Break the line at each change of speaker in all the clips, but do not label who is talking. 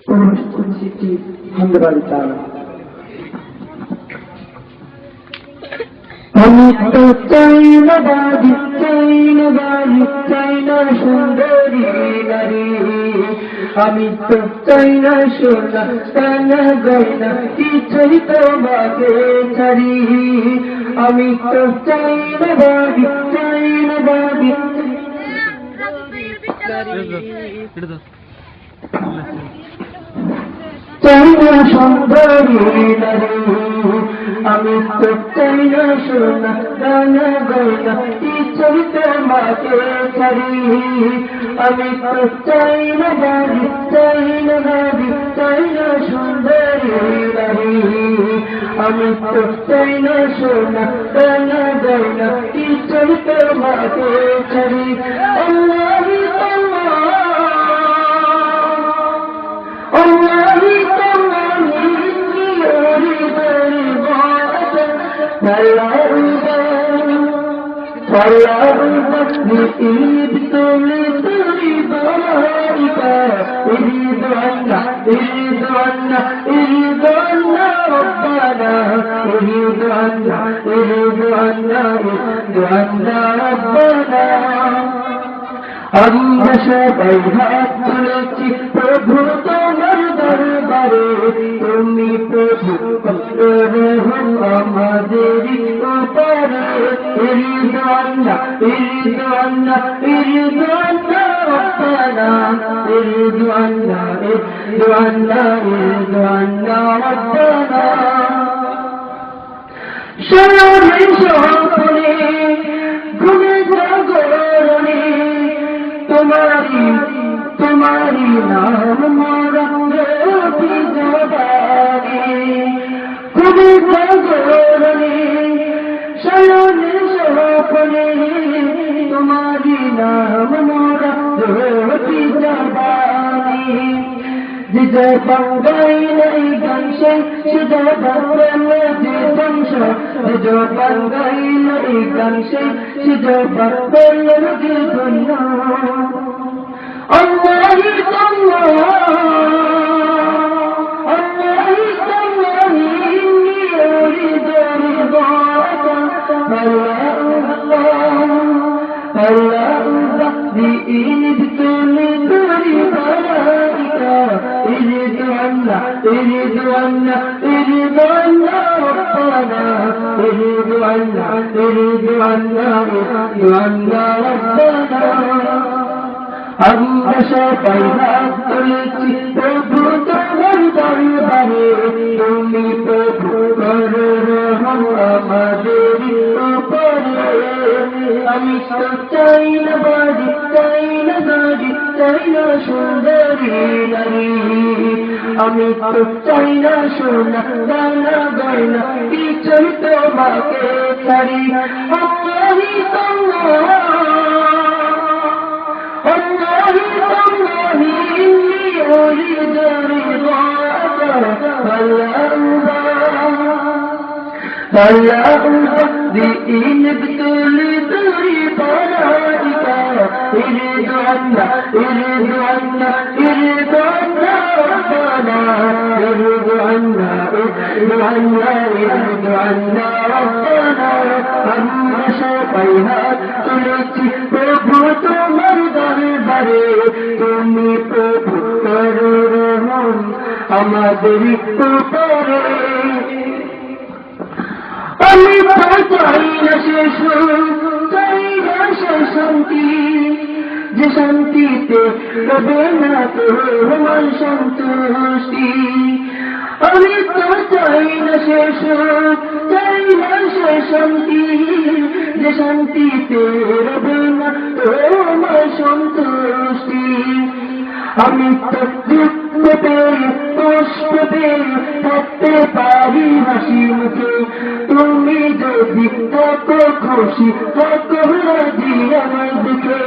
পরিস্থিতি হামদাবাড়ি তারা আমি তো চাই না বাড়ি চাই না বাড়ি চাই না সুন্দরী নারী আমি তো চাই না সোনা কানা গয়না কিছুই তোমাকে ছাড়ি আমি তো চাই না বাড়ি চাই না বাড়ি চাই না সুন্দরী নারী আমি তো চাই না সোনা কানা গয়না কিছুই তোমাকে ছাড়ি আমি তো চাই না বাড়ি চাই না বাড়ি চাই না সুন্দরী নারী আমি তো চাই না সোনা কানা গয়না কিছুই তোমাকে ছাড়ি আল্লাহি إيد تولي تولي بارك إيد عنا إيد عنا إيد عنا ربنا إيد عنا إيد عنا إيد عنا ربنا আমরা সবাই হাত তুলেছি প্রভু তোমার দরবারে তুমি প্রভু রহম আমাদের উপরে ইরিদ আল্লাহ ইরিদ আল্লাহ ইরিদ আল্লাহ রব্বানা ইরিদ আল্লাহ ইরিদ আল্লাহ ইরিদ আল্লাহ রব্বানা শরণে শরণে ঘুমে জাগরণে तुम्हारी तुम्हारी नाम मोरंगे जबानी खुदी जागरणी शयने शोपने तुम्हारी नाम मोरंगे जबानी जिजे बंगाई नहीं गंशे जिजे बंगले जितंशो जिजे बंगाई नहीं गंशे जिजे बंगले जितंशो الله إني أريد رضاك فلا بإن ابتلي برضاك إرد عنا إرد عنا إرد عنا ربنا إرد عنا إرد عنا إرد عنا ربنا আমরা সবাই হাত তুলেছি প্রভু তোমার দরবারে তুমি প্রভু করো রহম আমাদের উপরে আমি তো চাই না বাড়ি চাই না গাড়ি চাই না সুন্দরী নারী আমি তো চাই না সোনা দানা গয়না কিছুই তোমাকে ছাড়ি আল্লাহি أريد رضاك فلا بإن ابتلي برضاك إرد عنا إرد عنا إرد عنا ربنا إرد عنا إرد عنا إرد عنا ربنا আমরা সবাই হাত তুলেছি প্রভু তোমার দরবারে তুমি প্রভু করো রহম আমাদের উপরে আমি চাই না শেষ চাই না শেষ শান্তি যে শান্তিতে হবে না তোমার সন্তুষ্টি আমি তো চাই না শেষ চাই না শেষ শান্তি যে শান্তিতে হবে না তোমার সন্তুষ্টি আমি তো দুঃখ পেয়ে কষ্ট পেয়ে থাকতে পারি হাসি মুখে তুমি যদি থাকো খুশি থাকো রাজি আমার দিকে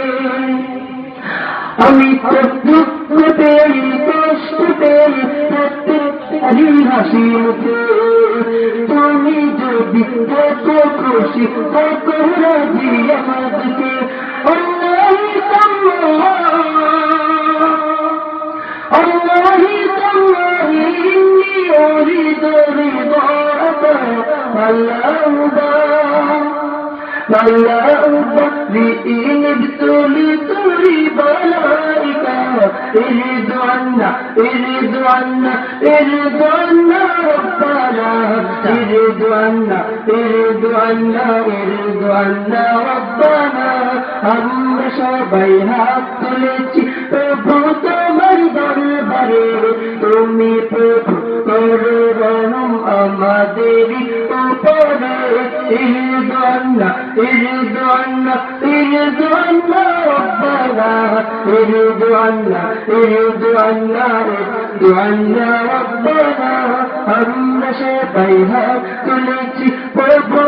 আমি তো দুঃখ পেয়ে কষ্ট পেয়ে থাকতে পারি হাসি মুখে তুমি যদি থাকো খুশি থাকো রাজি আমার দিকে আল্লাহি ملأوبة لئن ابتليت ببلائك ارد عنا ارد عنا ارد عنا ربنا ارد عنا ارد عنا ارد عنا ربنا আমরা সবাই হাত তুলেছি প্রভু তোমার দরবারে তুমি প্রভু করো রহম আমাদের উপরে ارد عنا ارد عنا ارد عنا ربنا ارد عنا ارد عنا ارد عنا ربنا আমরা সবাই হাত তুলেছি প্রভু